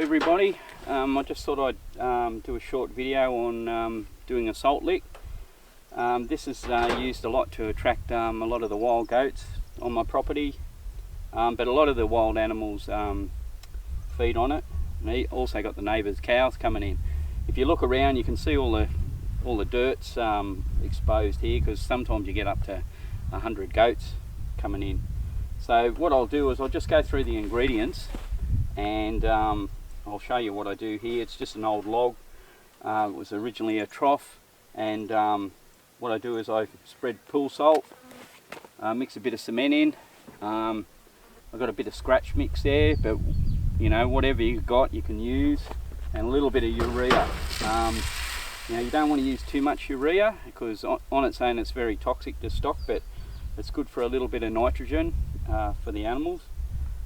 everybody. I just thought I'd do a short video on doing a salt lick. This is used a lot to attract a lot of the wild goats on my property, but a lot of the wild animals feed on it. And also got the neighbours' cows coming in. If you look around, you can see all the dirt's exposed here, because sometimes you get up to 100 goats coming in. So what I'll do is I'll just go through the ingredients, and I'll show you what I do here. It's just an old log. It was originally a trough, and what I do is I spread pool salt, mix a bit of cement in. I've got a bit of scratch mix there, but you know, whatever you've got you can use, and a little bit of urea. You know, you don't want to use too much urea, because on its own it's very toxic to stock, but it's good for a little bit of nitrogen for the animals.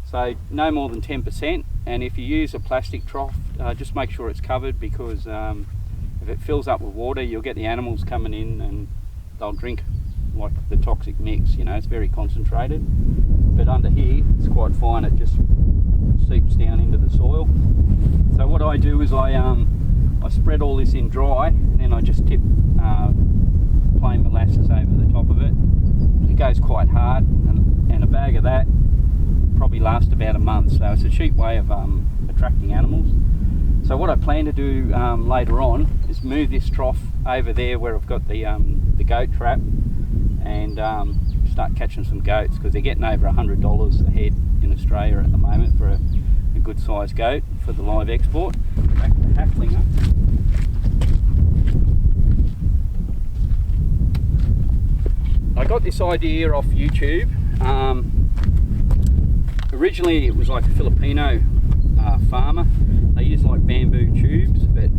So no more than 10%, and if you use a plastic trough, just make sure it's covered, because if it fills up with water, you'll get the animals coming in and they'll drink like the toxic mix. You know, it's very concentrated, but under here it's quite fine. It just seeps down into the soil. So what I do is I spread all this in dry, and then I just tip plain molasses over the top of it. It goes quite hard, and a bag of that probably lasts about a month. So it's a cheap way of attracting animals. So what I plan to do later on is move this trough over there where I've got the goat trap, and start catching some goats, because they're getting over $100 a head in Australia at the moment for a good sized goat for the live export. Back to the halflinger. I got this idea off YouTube. Originally it was like a Filipino farmer. They use like bamboo tubes, but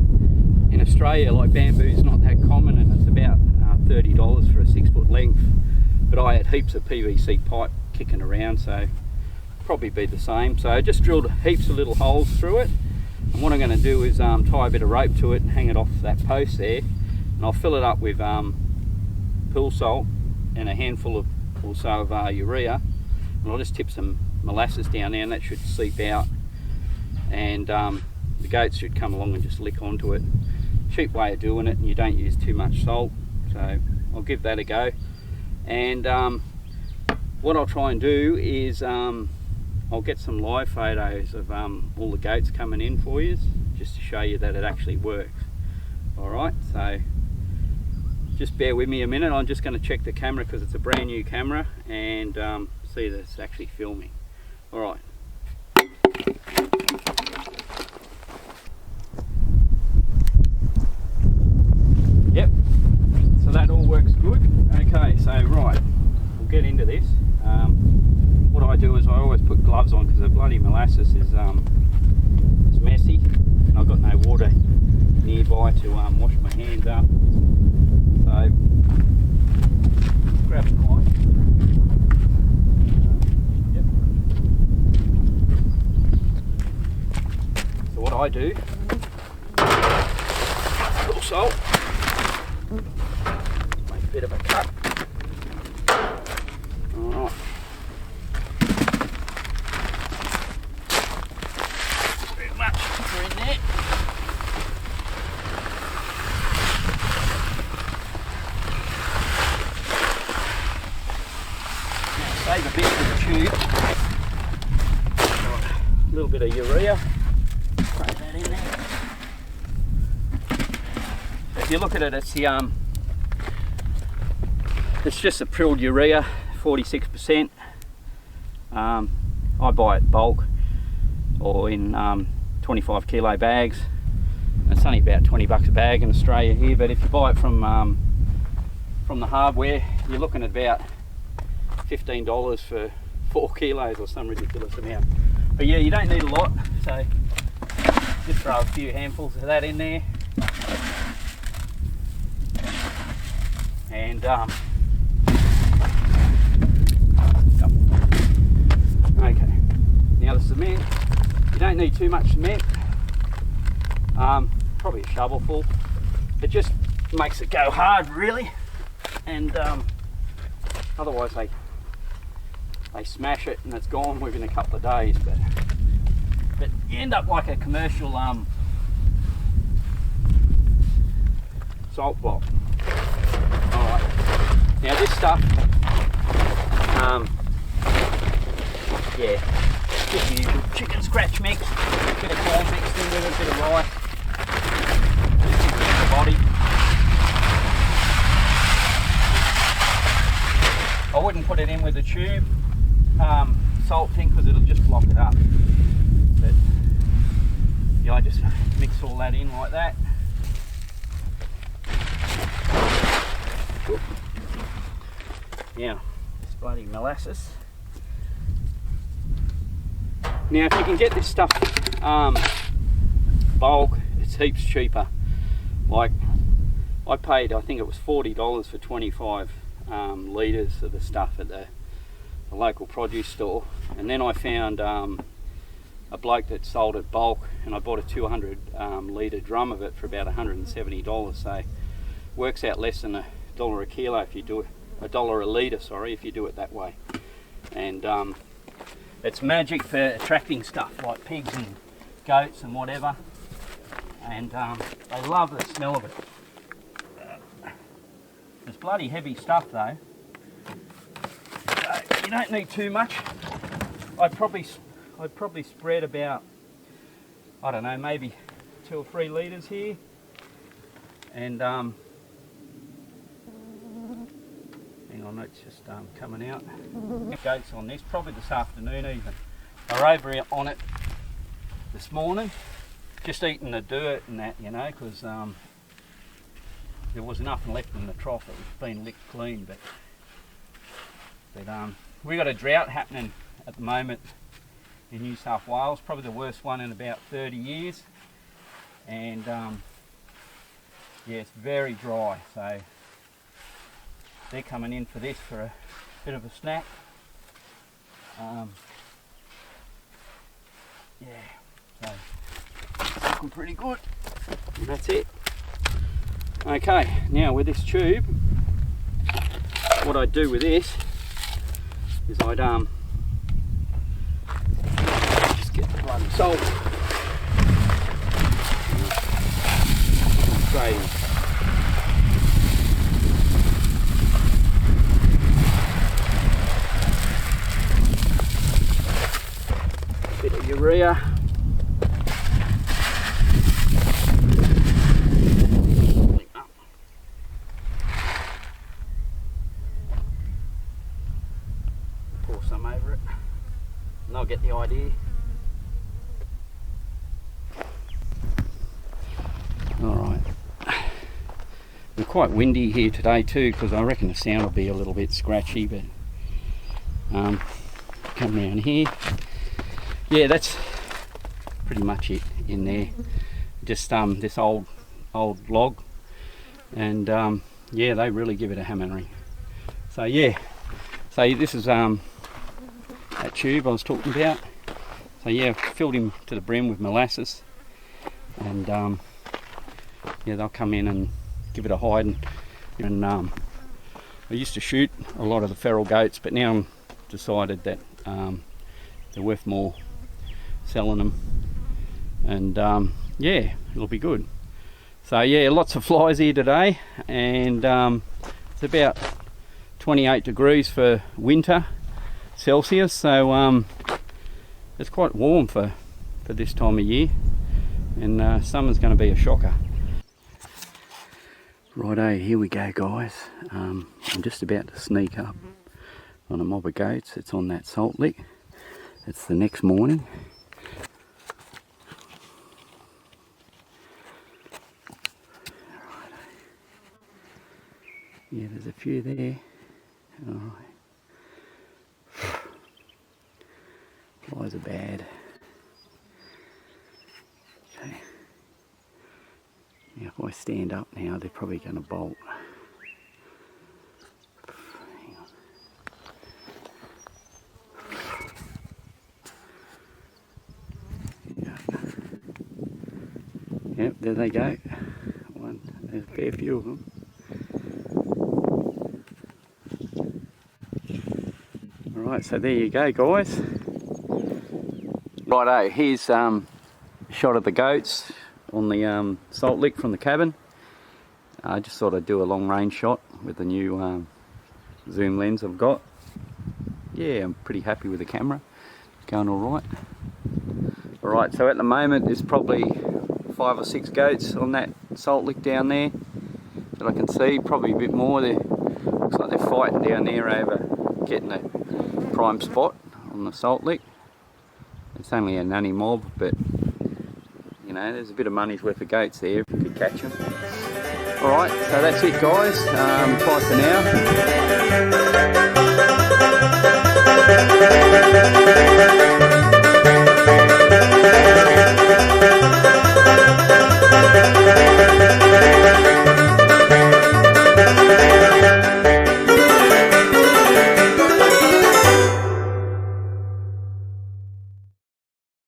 in Australia, like, bamboo's not that common, and it's about $30 for a 6-foot length. But I had heaps of PVC pipe kicking around, so probably be the same. So I just drilled heaps of little holes through it, and what I'm going to do is tie a bit of rope to it and hang it off that post there, and I'll fill it up with pool salt and a handful of also of urea, and I'll just tip some molasses down there, and that should seep out, and the goats should come along and just lick onto it. Cheap way of doing it, and you don't use too much salt. So I'll give that a go, and what I'll try and do is I'll get some live photos of all the goats coming in for you, just to show you that it actually works. Alright, so just bear with me a minute. I'm just going to check the camera, because it's a brand new camera, and see that it's actually filming. Alright. Yep, so that all works good. Okay, so right, we'll get into this. What I do is I always put gloves on, because the bloody molasses is messy, and I've got no water nearby to wash my hands up. So grab a knife. Yep. So what I do, a little salt, make a bit of a cut. Alright. Very much in there. Now save a bit for the tube. Right. A little bit of urea. Throw that in there. If you look at it, it's just a prilled urea, 46%. I buy it bulk or in 25 kilo bags. It's only about 20 bucks a bag in Australia here, but if you buy it from the hardware, you're looking at about $15 for 4 kilos or some ridiculous amount. But yeah, you don't need a lot, so just throw a few handfuls of that in there, and okay, now the cement, you don't need too much cement, probably a shovelful. It just makes it go hard really, and otherwise they smash it and it's gone within a couple of days. But but you end up like a commercial salt block. Alright, now this stuff, yeah, just the usual chicken scratch mix, a bit of corn mixed in with it, a bit of rice, just the body. I wouldn't put it in with the tube salt thing because it'll just block it up. But yeah, I just mix all that in like that. Now, this bloody molasses. Now, if you can get this stuff bulk, it's heaps cheaper. Like, I paid, I think it was $40 for 25 litres of the stuff at the local produce store, and then I found a bloke that sold it bulk, and I bought a 200 litre drum of it for about $170. So works out less than $1 a kilo if you do it, $1 a litre, sorry, if you do it that way. And it's magic for attracting stuff like pigs and goats and whatever, and they love the smell of it. It's bloody heavy stuff though. You don't need too much. I'd probably spread about, I don't know, maybe 2 or 3 litres here, and hang on, it's just coming out. Goats on this, probably this afternoon even. They're over on it this morning, just eating the dirt and that, you know, because there was nothing left in the trough. It was being licked clean, but we got a drought happening at the moment in New South Wales, probably the worst one in about 30 years, and yeah, it's very dry, so they're coming in for this for a bit of a snack. Yeah, so it's looking pretty good, and that's it. Okay, now with this tube, what I'd do with this is I'd just get the bloody salt straight in. Bit of urea. Pour some over it, and I'll get the idea. Alright, we're quite windy here today too, because I reckon the sound will be a little bit scratchy, but come around here. Yeah, that's pretty much it in there. Just this old log, and yeah, they really give it a hammering. So yeah, so this is that tube I was talking about. So yeah, filled him to the brim with molasses, and yeah, they'll come in and give it a hide. And I used to shoot a lot of the feral goats, but now I'm decided that they're worth more selling them, and yeah, it'll be good. So yeah, lots of flies here today, and it's about 28 degrees for winter Celsius, so it's quite warm for this time of year, and summer's going to be a shocker. Righto, here we go guys. I'm just about to sneak up on a mob of goats. It's on that salt lick. It's the next morning. Yeah, there's a few there. Alright. Flies are bad. Okay. Now if I stand up now, they're probably going to bolt. Hang on. Yeah. Yep, there they go. There's a fair few of them. Alright, so there you go guys. Righto, here's a shot of the goats on the salt lick from the cabin. I just thought I'd do a long range shot with the new zoom lens I've got. Yeah, I'm pretty happy with the camera. It's going alright. Alright, so at the moment there's probably 5 or 6 goats on that salt lick down there that I can see, probably a bit more. Looks like they're fighting down there over getting a prime spot on the salt lick. It's only a nunny mob, but you know, there's a bit of money's worth of goats there if you could catch them. Alright, so that's it guys, bye for now.